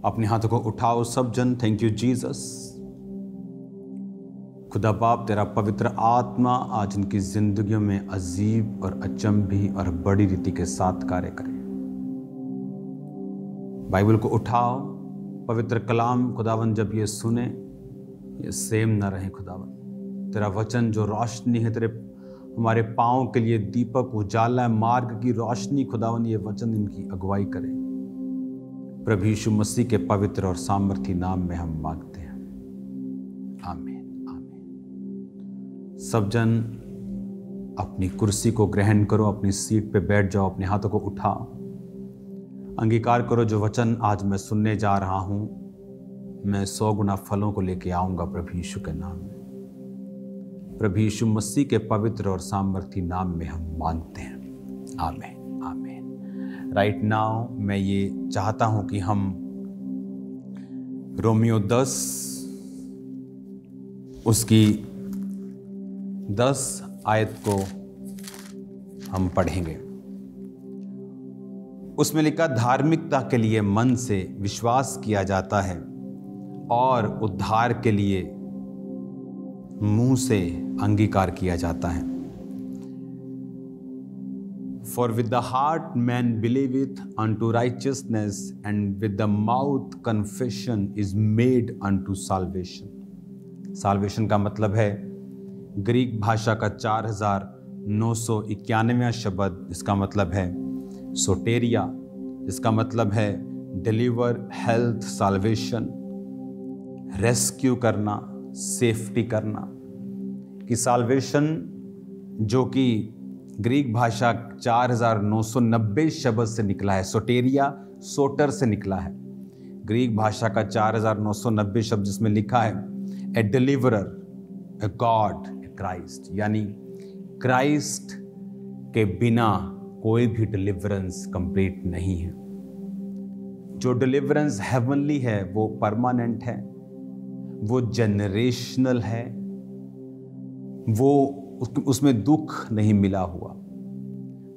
अपने हाथों को उठाओ सब जन। Thank you Jesus. खुदा बाप, तेरा पवित्र आत्मा आज इनकी जिंदगियों में अजीब और अचंभी और बड़ी रीति के साथ कार्य करे। बाइबल को उठाओ, पवित्र कलाम खुदावन जब ये सुने, ये सेम ना रहे खुदावन। तेरा वचन जो रोशनी है, तेरे हमारे पाँव के लिए दीपक, उजाला, मार्ग की रोशनी, खुदावन ये वचन इनकी अगुवाई करे। प्रभु यीशु मसीह के पवित्र और सामर्थी नाम में हम मांगते हैं, आमीन आमीन। सब जन अपनी कुर्सी को ग्रहण करो, अपनी सीट पे बैठ जाओ, अपने हाथों को उठाओ, अंगीकार करो जो वचन आज मैं सुनने जा रहा हूं, मैं 100 गुना फलों को लेके आऊंगा प्रभु यीशु के नाम में। प्रभु यीशु मसीह के पवित्र और सामर्थी नाम में हम मांगते हैं, आमीन आमीन। राइट नाउ मैं ये चाहता हूं कि हम रोमियो 10 उसकी 10 आयत को हम पढ़ेंगे। उसमें लिखा, धार्मिकता के लिए मन से विश्वास किया जाता है और उद्धार के लिए मुंह से अंगीकार किया जाता है। For with the heart man believeth unto righteousness, and with the mouth confession is made unto salvation. Salvation का मतलब है ग्रीक भाषा का 4991 शब्द, इसका मतलब है सोटेरिया, इसका मतलब है डिलीवर, हेल्थ, साल्वेशन, रेस्क्यू करना, सेफ्टी करना। कि साल्वेशन जो कि ग्रीक भाषा 4990 शब्द से निकला है, सोटेरिया सोटर से निकला है। ग्रीक भाषा का 4990 शब्द जिसमें लिखा है ए deliverer, a god, A Christ, यानी क्राइस्ट के बिना कोई भी डिलीवरेंस कंप्लीट नहीं है। जो डिलीवरेंस हेवनली है वो परमानेंट है, वो जनरेशनल है, वो उसमें दुख नहीं मिला हुआ।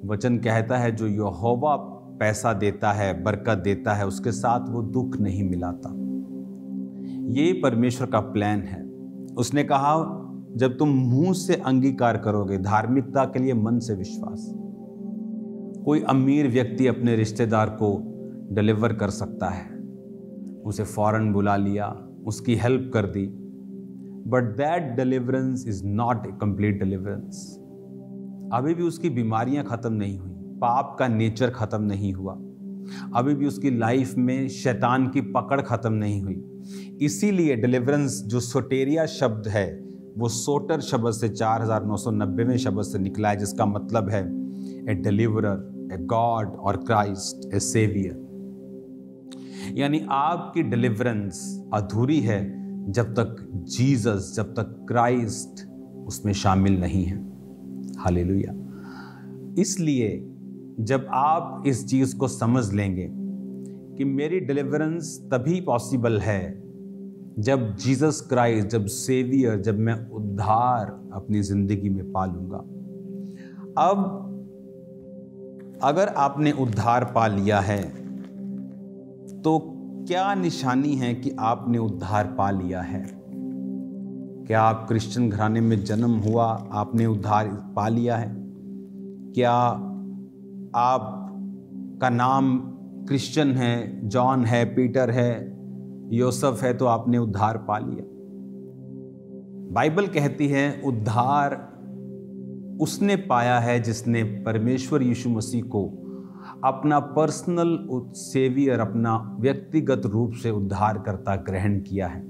वचन कहता है जो यहोवा पैसा देता है, बरकत देता है, उसके साथ वो दुख नहीं मिलाता। ये परमेश्वर का प्लान है। उसने कहा जब तुम मुंह से अंगीकार करोगे, धार्मिकता के लिए मन से विश्वास। कोई अमीर व्यक्ति अपने रिश्तेदार को डिलीवर कर सकता है, उसे फौरन बुला लिया, उसकी हेल्प कर दी, but that deliverance is not a complete deliverance. अभी भी उसकी बीमारियां खत्म नहीं हुई, पाप का नेचर खत्म नहीं हुआ, अभी भी उसकी लाइफ में शैतान की पकड़ खत्म नहीं हुई। इसीलिए डिलीवरेंस जो सोटेरिया शब्द है वो सोटर शब्द से 4990वें शब्द से निकला है, जिसका मतलब है ए डिलीवरर, ए गॉड और क्राइस्ट, ए सेवियर। यानी आपकी डिलीवरेंस अधूरी है जब तक जीसस, जब तक क्राइस्ट उसमें शामिल नहीं है। हालेलुया। इसलिए जब आप इस चीज को समझ लेंगे कि मेरी डिलीवरेंस तभी पॉसिबल है जब जीसस क्राइस्ट, जब सेवियर, जब मैं उद्धार अपनी जिंदगी में पालूंगा। अब अगर आपने उद्धार पा लिया है तो क्या निशानी है कि आपने उद्धार पा लिया है? क्या आप क्रिश्चियन घराने में जन्म हुआ, आपने उद्धार पा लिया है? क्या आप का नाम क्रिश्चियन है, जॉन है, पीटर है, योसेफ है, तो आपने उद्धार पा लिया? बाइबल कहती है उद्धार उसने पाया है जिसने परमेश्वर यीशु मसीह को अपना पर्सनल सेवियर, अपना व्यक्तिगत रूप से उद्धारकर्ता ग्रहण किया है।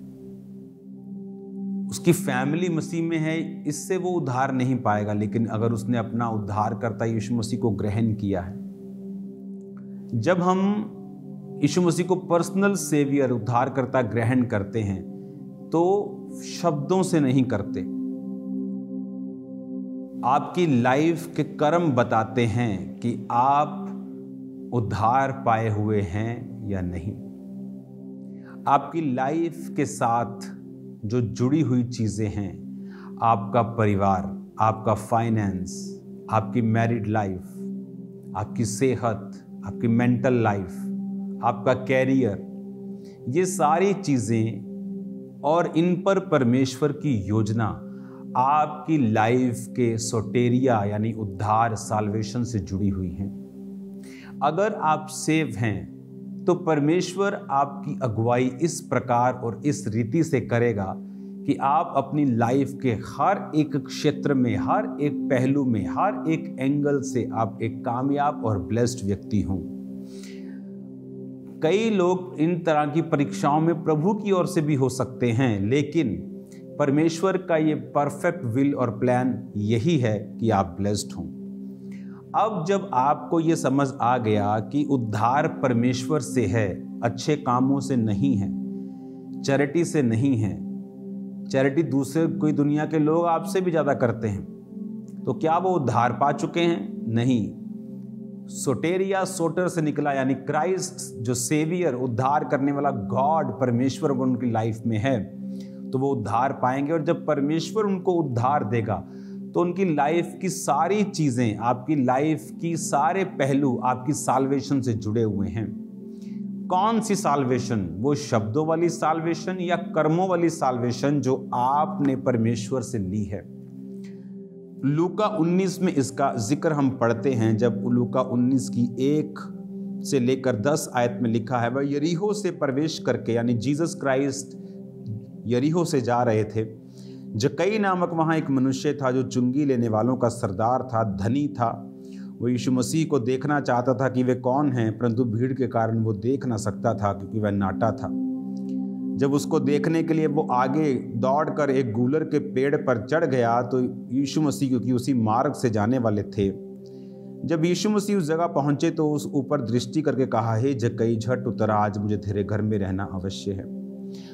उसकी फैमिली मसीह में है, इससे वो उद्धार नहीं पाएगा, लेकिन अगर उसने अपना उद्धारकर्ता यीशु मसीह को ग्रहण किया है। जब हम यीशु मसीह को पर्सनल सेवियर, उद्धारकर्ता ग्रहण करते हैं तो शब्दों से नहीं करते, आपकी लाइफ के कर्म बताते हैं कि आप उद्धार पाए हुए हैं या नहीं। आपकी लाइफ के साथ जो जुड़ी हुई चीजें हैं, आपका परिवार, आपका फाइनेंस, आपकी मैरिड लाइफ, आपकी सेहत, आपकी मेंटल लाइफ, आपका कैरियर, ये सारी चीज़ें और इन पर परमेश्वर की योजना आपकी लाइफ के सोटेरिया यानी उद्धार साल्वेशन से जुड़ी हुई हैं। अगर आप सेव हैं तो परमेश्वर आपकी अगुवाई इस प्रकार और इस रीति से करेगा कि आप अपनी लाइफ के हर एक क्षेत्र में, हर एक पहलू में, हर एक एंगल से आप एक कामयाब और ब्लेस्ड व्यक्ति हों। कई लोग इन तरह की परीक्षाओं में प्रभु की ओर से भी हो सकते हैं, लेकिन परमेश्वर का ये परफेक्ट विल और प्लान यही है कि आप ब्लेस्ड हों। अब जब आपको ये समझ आ गया कि उद्धार परमेश्वर से है, अच्छे कामों से नहीं है, चैरिटी से नहीं है, चैरिटी दूसरे कोई दुनिया के लोग आपसे भी ज़्यादा करते हैं, तो क्या वो उद्धार पा चुके हैं? नहीं। सोटेरिया सोटर से निकला, यानी क्राइस्ट जो सेवियर, उद्धार करने वाला गॉड परमेश्वर उनकी लाइफ में है, तो वो उद्धार पाएंगे। और जब परमेश्वर उनको उद्धार देगा तो उनकी लाइफ की सारी चीज़ें, आपकी लाइफ की सारे पहलू आपकी साल्वेशन से जुड़े हुए हैं। कौन सी साल्वेशन? वो शब्दों वाली साल्वेशन या कर्मों वाली साल्वेशन जो आपने परमेश्वर से ली है। लूका 19 में इसका जिक्र हम पढ़ते हैं, जब लूका 19 की 1 से लेकर 10 आयत में लिखा है, वह यरीहो से प्रवेश करके, यानी जीसस क्राइस्ट यरीहो से जा रहे थे। जक्कई नामक वहाँ एक मनुष्य था जो चुंगी लेने वालों का सरदार था, धनी था। वो यीशु मसीह को देखना चाहता था कि वे कौन हैं, परंतु भीड़ के कारण वो देख ना सकता था क्योंकि वह नाटा था। जब उसको देखने के लिए वो आगे दौड़कर एक गूलर के पेड़ पर चढ़ गया तो यीशु मसीह, क्योंकि उसी मार्ग से जाने वाले थे, जब यीशु मसीह उस जगह पहुंचे तो उस ऊपर दृष्टि करके कहा, हे जक्कई, झट उतर, आज मुझे तेरे घर में रहना अवश्य है।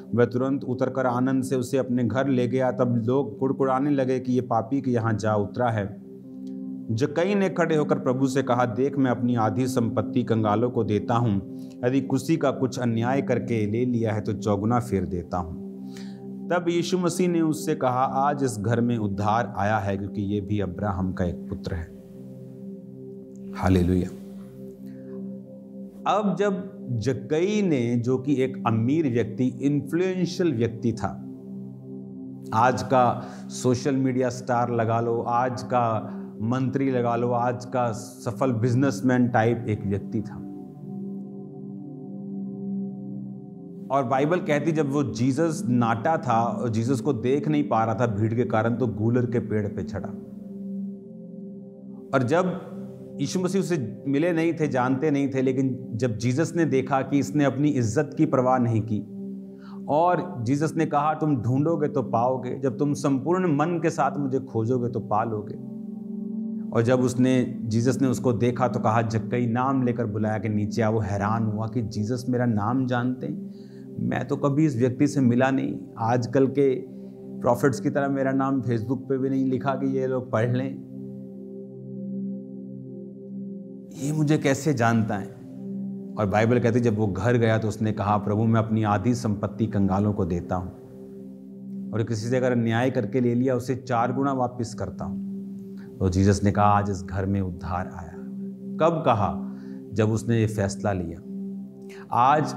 वह तुरंत उतरकर आनंद से उसे अपने घर ले गया। तब लोग कुड़कुड़ाने लगे कि ये पापी के यहाँ जा उतरा है। जक्कई ने खड़े होकर प्रभु से कहा, देख, मैं अपनी आधी संपत्ति कंगालों को देता हूँ, यदि किसी का कुछ अन्याय करके ले लिया है तो चौगुना फेर देता हूँ। तब यीशु मसीह ने उससे कहा, आज इस घर में उद्धार आया है, क्योंकि ये भी अब्राहम का एक पुत्र है। हालेलुया। अब जब जक्कई ने, जो कि एक अमीर व्यक्ति, इन्फ्लुएंशियल व्यक्ति था, आज का सोशल मीडिया स्टार लगा लो, आज का मंत्री लगा लो, आज का सफल बिजनेसमैन टाइप एक व्यक्ति था। और बाइबल कहती जब वो जीसस नाटा था और जीसस को देख नहीं पा रहा था भीड़ के कारण, तो गूलर के पेड़ पे चढ़ा। और जब यीशु मसीह उसे मिले नहीं थे, जानते नहीं थे, लेकिन जब जीसस ने देखा कि इसने अपनी इज्जत की परवाह नहीं की, और जीसस ने कहा, तुम ढूंढोगे तो पाओगे, जब तुम संपूर्ण मन के साथ मुझे खोजोगे तो पा लोगे। और जब जीसस ने उसको देखा तो कहा, जक्कई, नाम लेकर बुलाया कि नीचे आ। वो हैरान हुआ कि जीसस मेरा नाम जानते हैं, मैं तो कभी इस व्यक्ति से मिला नहीं। आजकल के प्रॉफिट्स की तरह मेरा नाम फेसबुक पे भी नहीं लिखा कि ये लोग पढ़ लें, ये मुझे कैसे जानता है। और बाइबल कहती जब वो घर गया तो उसने कहा, प्रभु, मैं अपनी आधी संपत्ति कंगालों को देता हूँ, और किसी से अगर अन्याय करके ले लिया उसे 4 गुना वापस करता हूँ। तो जीसस ने कहा, आज इस घर में उद्धार आया। कब कहा? जब उसने ये फैसला लिया। आज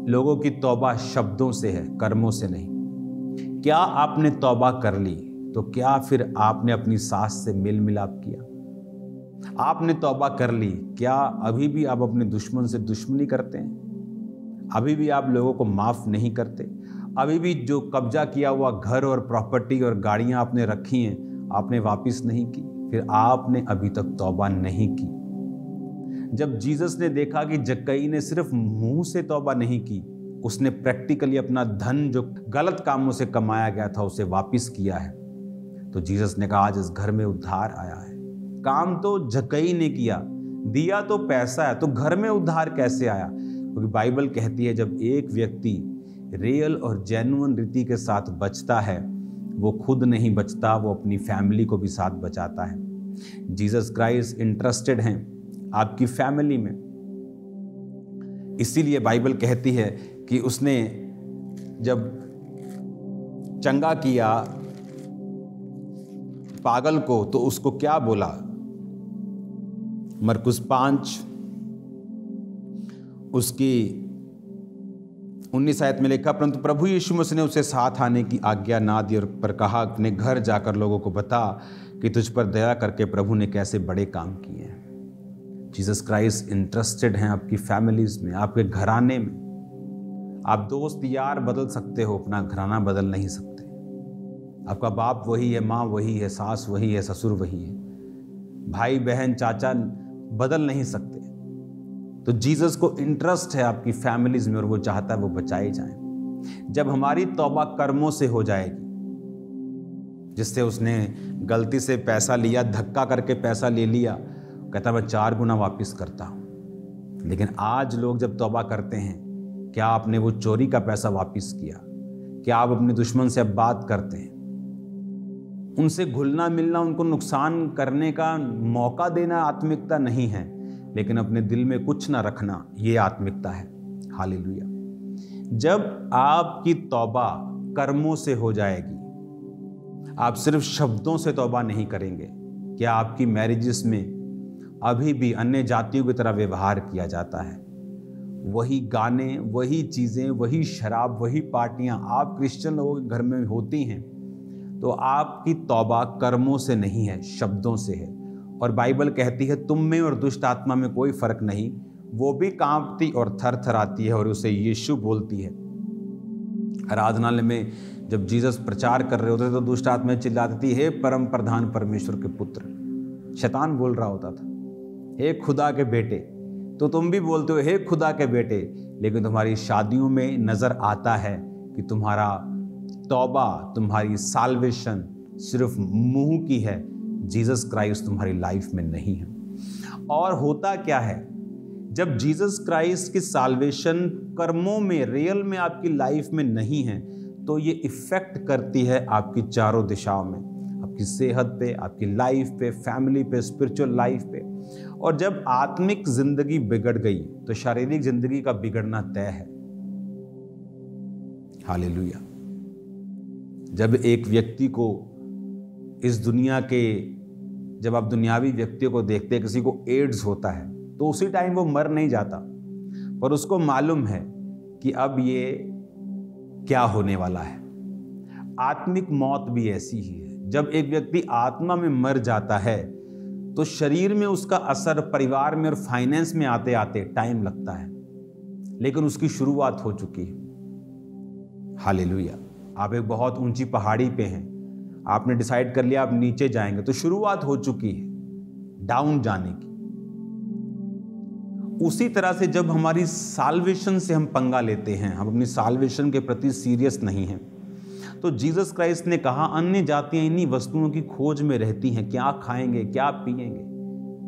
लोगों की तौबा शब्दों से है, कर्मों से नहीं। क्या आपने तौबा कर ली? तो क्या फिर आपने अपनी सास से मेल मिलाप किया? आपने तौबा कर ली, क्या अभी भी आप अपने दुश्मन से दुश्मनी करते हैं? अभी भी आप लोगों को माफ नहीं करते? अभी भी जो कब्जा किया हुआ घर और प्रॉपर्टी और गाड़ियां आपने रखी हैं, आपने वापस नहीं की? फिर आपने अभी तक तौबा नहीं की। जब जीसस ने देखा कि जक्कई ने सिर्फ मुंह से तौबा नहीं की, उसने प्रैक्टिकली अपना धन जो गलत कामों से कमाया गया था उसे वापस किया है, तो जीसस ने कहा, आज इस घर में उद्धार आया है। काम तो जक्कई ने किया, दिया तो पैसा है, तो घर में उद्धार कैसे आया? क्योंकि बाइबल कहती है जब एक व्यक्ति रियल और जेन्युइन रीति के साथ बचता है, वो खुद नहीं बचता, वो अपनी फैमिली को भी साथ बचाता है। जीसस क्राइस्ट इंटरेस्टेड हैं आपकी फैमिली में। इसीलिए बाइबल कहती है कि उसने जब चंगा किया पागल को तो उसको क्या बोला? मरकुस 5 उसकी 19 आयत में लिखा, परंतु प्रभु यीशु मसीह ने उसे साथ आने की आज्ञा ना दी और पर कहा, अपने घर जाकर लोगों को बता कि तुझ पर दया करके प्रभु ने कैसे बड़े काम किए हैं। जीसस क्राइस्ट इंटरेस्टेड हैं आपकी फैमिलीज में, आपके घराने में। आप दोस्त यार बदल सकते हो, अपना घराना बदल नहीं सकते। आपका बाप वही है, माँ वही है, सास वही है, ससुर वही है, भाई बहन चाचा बदल नहीं सकते। तो जीसस को इंटरेस्ट है आपकी फैमिलीज में और वो चाहता है वो बचाए जाएं। जब हमारी तौबा कर्मों से हो जाएगी, जिससे उसने गलती से पैसा लिया, धक्का करके पैसा ले लिया, कहता मैं 4 गुना वापस करता हूं। लेकिन आज लोग जब तौबा करते हैं, क्या आपने वो चोरी का पैसा वापस किया? क्या आप अपने दुश्मन से अब बात करते हैं? उनसे घुलना मिलना, उनको नुकसान करने का मौका देना आत्मिकता नहीं है, लेकिन अपने दिल में कुछ ना रखना, ये आत्मिकता है। हालेलुया। जब आपकी तौबा कर्मों से हो जाएगी, आप सिर्फ शब्दों से तौबा नहीं करेंगे। क्या आपकी मैरिजेस में अभी भी अन्य जातियों की तरह व्यवहार किया जाता है? वही गाने, वही चीज़ें, वही शराब, वही पार्टियां आप क्रिश्चियन लोगों के घर में होती हैं, तो आपकी तौबा कर्मों से नहीं है, शब्दों से है। और बाइबल कहती है तुम में और दुष्ट आत्मा में कोई फर्क नहीं, वो भी कांपती और थर थर आती है और उसे यीशु बोलती है। आराधनालय में जब जीसस प्रचार कर रहे होते तो दुष्ट आत्मा चिल्लाती थी, हे परम प्रधान परमेश्वर के पुत्र। शैतान बोल रहा होता था, हे खुदा के बेटे। तो तुम भी बोलते हो हे खुदा के बेटे, लेकिन तुम्हारी शादियों में नजर आता है कि तुम्हारा तौबा, तुम्हारी साल्वेशन सिर्फ मुंह की है, जीसस क्राइस्ट तुम्हारी लाइफ में नहीं है। और होता क्या है, जब जीसस क्राइस्ट की साल्वेशन कर्मों में, रियल में आपकी लाइफ में नहीं है, तो ये इफेक्ट करती है आपकी चारों दिशाओं में, आपकी सेहत पे, आपकी लाइफ पे, फैमिली पे, स्पिरिचुअल लाइफ पे। और जब आत्मिक जिंदगी बिगड़ गई तो शारीरिक जिंदगी का बिगड़ना तय है। हालेलुया। जब एक व्यक्ति को इस दुनिया के, जब आप दुनियावी व्यक्तियों को देखते हैं, किसी को एड्स होता है तो उसी टाइम वो मर नहीं जाता, पर उसको मालूम है कि अब ये क्या होने वाला है। आत्मिक मौत भी ऐसी ही है। जब एक व्यक्ति आत्मा में मर जाता है तो शरीर में उसका असर परिवार में और फाइनेंस में आते आते टाइम लगता है, लेकिन उसकी शुरुआत हो चुकी है। हालेलुया। आप एक बहुत ऊंची पहाड़ी पे हैं, आपने डिसाइड कर लिया आप नीचे जाएंगे, तो शुरुआत हो चुकी है डाउन जाने की। उसी तरह से जब हमारी साल्वेशन से हम पंगा लेते हैं, हम अपनी साल्वेशन के प्रति सीरियस नहीं हैं, तो जीसस क्राइस्ट ने कहा अन्य जातियां इन्हीं वस्तुओं की खोज में रहती हैं, क्या खाएंगे, क्या पिएंगे,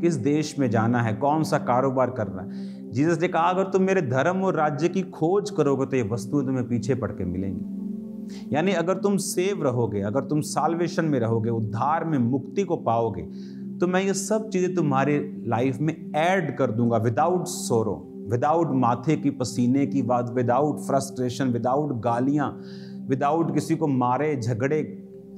किस देश में जाना है, कौन सा कारोबार करना है। जीसस ने कहा अगर तुम मेरे धर्म और राज्य की खोज करोगे तो ये वस्तुएं तुम्हें पीछे पड़ के मिलेंगी। यानी अगर तुम सेव रहोगे, अगर तुम साल्वेशन में रहोगे, उद्धार में, मुक्ति को पाओगे, तो मैं ये सब चीजें तुम्हारे लाइफ में ऐड कर दूंगा, विदाउट सोरो, विदाउट माथे की पसीने की बात, विदाउट फ्रस्ट्रेशन, विदाउट गालियां, विदाउट किसी को मारे झगड़े,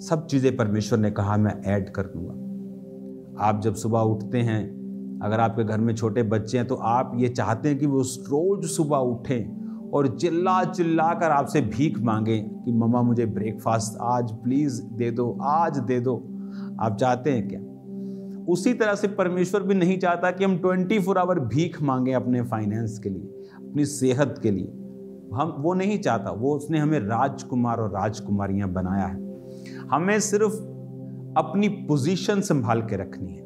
सब चीजें परमेश्वर ने कहा मैं ऐड कर दूंगा। आप जब सुबह उठते हैं, अगर आपके घर में छोटे बच्चे हैं तो आप ये चाहते हैं कि वो रोज सुबह उठें और चिल्ला चिल्ला कर आपसे भीख मांगे कि मम्मा मुझे ब्रेकफास्ट आज प्लीज दे दो, आज दे दो। आप चाहते हैं क्या? उसी तरह से परमेश्वर भी नहीं चाहता कि हम 24 आवर भीख मांगे अपने फाइनेंस के लिए, अपनी सेहत के लिए। हम वो नहीं चाहता। वो उसने हमें राजकुमार और राजकुमारियां बनाया है। हमें सिर्फ अपनी पोजीशन संभाल के रखनी है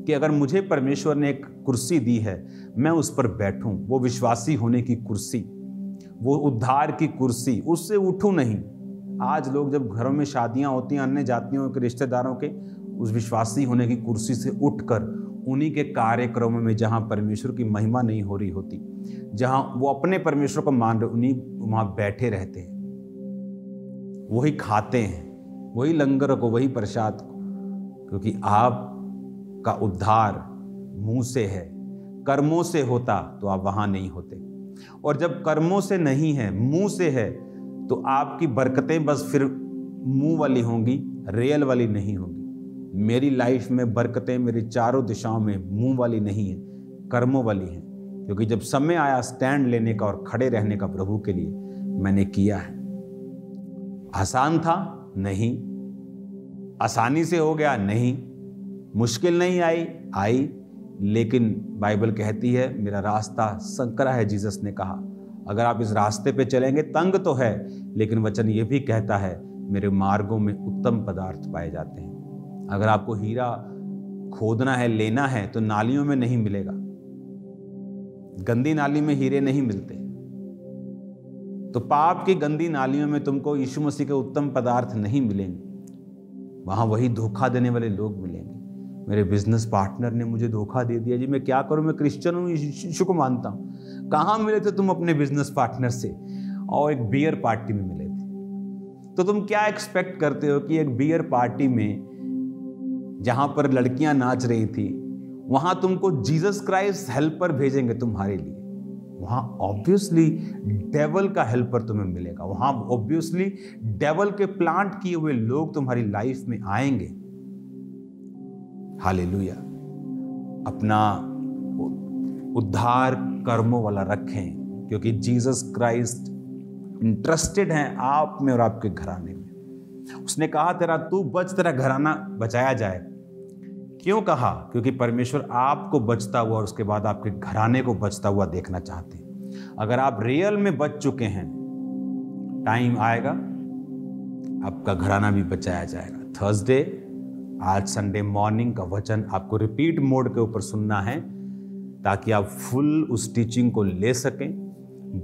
कि अगर मुझे परमेश्वर ने एक कुर्सी दी है, मैं उस पर बैठूं। वो विश्वासी होने की कुर्सी, वो उद्धार की कुर्सी, उससे उठूं नहीं। आज लोग जब घरों में शादियां होती हैं अन्य जातियों के रिश्तेदारों के, उस विश्वासी होने की कुर्सी से उठकर उन्हीं के कार्यक्रमों में जहां परमेश्वर की महिमा नहीं हो रही होती, जहां वो अपने परमेश्वर को मान रहे, उन्हीं वहां बैठे रहते हैं, वही खाते हैं, वही लंगर को, वही प्रसाद को, क्योंकि आपका उद्धार मुंह से है। कर्मों से होता तो आप वहां नहीं होते। और जब कर्मों से नहीं है, मुंह से है, तो आपकी बरकतें बस फिर मुंह वाली होंगी, रियल वाली नहीं होंगी। मेरी लाइफ में बरकतें मेरी चारों दिशाओं में मुंह वाली नहीं है, कर्मों वाली हैं। क्योंकि जब समय आया स्टैंड लेने का और खड़े रहने का प्रभु के लिए, मैंने किया है। आसान था? नहीं। आसानी से हो गया? नहीं। मुश्किल नहीं आई, लेकिन बाइबल कहती है मेरा रास्ता संकरा है। जीसस ने कहा अगर आप इस रास्ते पे चलेंगे, तंग तो है, लेकिन वचन ये भी कहता है मेरे मार्गों में उत्तम पदार्थ पाए जाते हैं। अगर आपको हीरा खोदना है, लेना है, तो नालियों में नहीं मिलेगा। गंदी नाली में हीरे नहीं मिलते। तो पाप की गंदी नालियों में तुमको यीशु मसीह के उत्तम पदार्थ नहीं मिलेंगे। वहां वही धोखा देने वाले लोग मिलेंगे। मेरे बिजनेस पार्टनर ने मुझे धोखा दे दिया जी, मैं क्या करूं, मैं क्रिश्चियन हूं, यीशु को मानता हूं। कहां मिले थे तुम अपने बिजनेस पार्टनर से? और एक बियर पार्टी में मिले थे। तो तुम क्या एक्सपेक्ट करते हो कि एक बियर पार्टी में जहां पर लड़कियां नाच रही थी, वहां तुमको जीसस क्राइस्ट हेल्पर भेजेंगे तुम्हारे लिए? वहां ऑब्वियसली डेवल का हेल्पर तुम्हें मिलेगा। वहां ऑब्वियसली डेवल के प्लांट किए हुए लोग तुम्हारी लाइफ में आएंगे। हालेलुया। अपना उद्धार कर्मों वाला रखें, क्योंकि जीसस क्राइस्ट इंटरेस्टेड हैं आप में और आपके घराने में। उसने कहा तेरा तू बच, तेरा घराना बचाया जाए। क्यों कहा? क्योंकि परमेश्वर आपको बचता हुआ और उसके बाद आपके घराने को बचता हुआ देखना चाहते हैं। अगर आप रियल में बच चुके हैं, टाइम आएगा आपका घराना भी बचाया जाएगा। थर्सडे, आज संडे मॉर्निंग का वचन आपको रिपीट मोड के ऊपर सुनना है, ताकि आप फुल उस टीचिंग को ले सकें,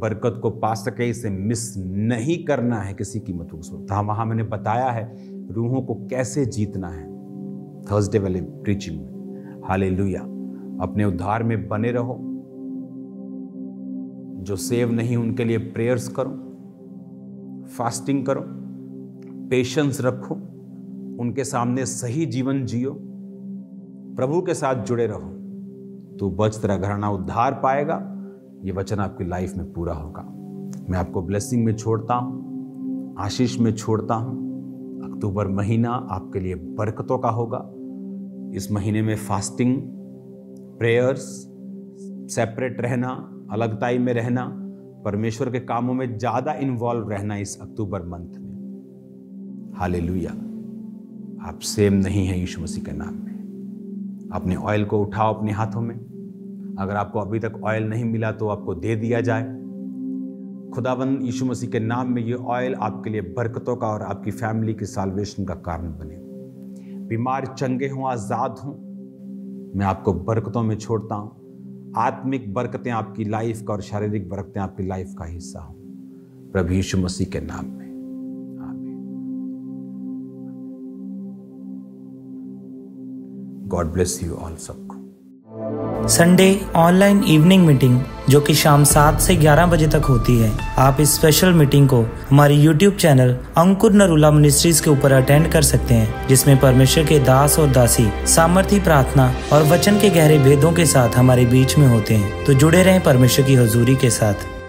बरकत को पा सके। इसे मिस नहीं करना है किसी कीमत पर। वहां मैंने बताया है रूहों को कैसे जीतना है, थर्सडे वाले प्रीचिंग में। हालेलुया। अपने उद्धार में बने रहो। जो सेव नहीं उनके लिए प्रेयर्स करो, फास्टिंग करो, पेशेंस रखो, उनके सामने सही जीवन जियो, प्रभु के साथ जुड़े रहो, तो बच तेरा घराना उद्धार पाएगा। ये वचन आपकी लाइफ में पूरा होगा। मैं आपको ब्लेसिंग में छोड़ता हूं, आशीष में छोड़ता हूं। अक्टूबर महीना आपके लिए बरकतों का होगा। इस महीने में फास्टिंग, प्रेयर्स, सेपरेट रहना, अलगताई में रहना, परमेश्वर के कामों में ज्यादा इन्वॉल्व रहना इस अक्टूबर मंथ में। हालेलुया। आप सेम नहीं है यीशु मसीह के नाम में। अपने ऑयल को उठाओ अपने हाथों में। अगर आपको अभी तक ऑयल नहीं मिला तो आपको दे दिया जाए। खुदावंद यीशु मसीह के नाम में ये ऑयल आपके लिए बरकतों का और आपकी फैमिली की साल्वेशन का कारण बने। बीमार चंगे हों, आजाद हों, मैं आपको बरकतों में छोड़ता हूं। आत्मिक बरकतें आपकी लाइफ का और शारीरिक बरकतें आपकी लाइफ का हिस्सा हों, प्रभु यीशु मसीह के नाम में। गॉड ब्लेस यू ऑल सबको। संडे ऑनलाइन इवनिंग मीटिंग जो कि शाम 7 से 11 बजे तक होती है। आप इस स्पेशल मीटिंग को हमारी YouTube चैनल अंकुर नरूला मिनिस्ट्रीज के ऊपर अटेंड कर सकते हैं, जिसमें परमेश्वर के दास और दासी सामर्थी प्रार्थना और वचन के गहरे भेदों के साथ हमारे बीच में होते हैं। तो जुड़े रहें परमेश्वर की हुजूरी के साथ।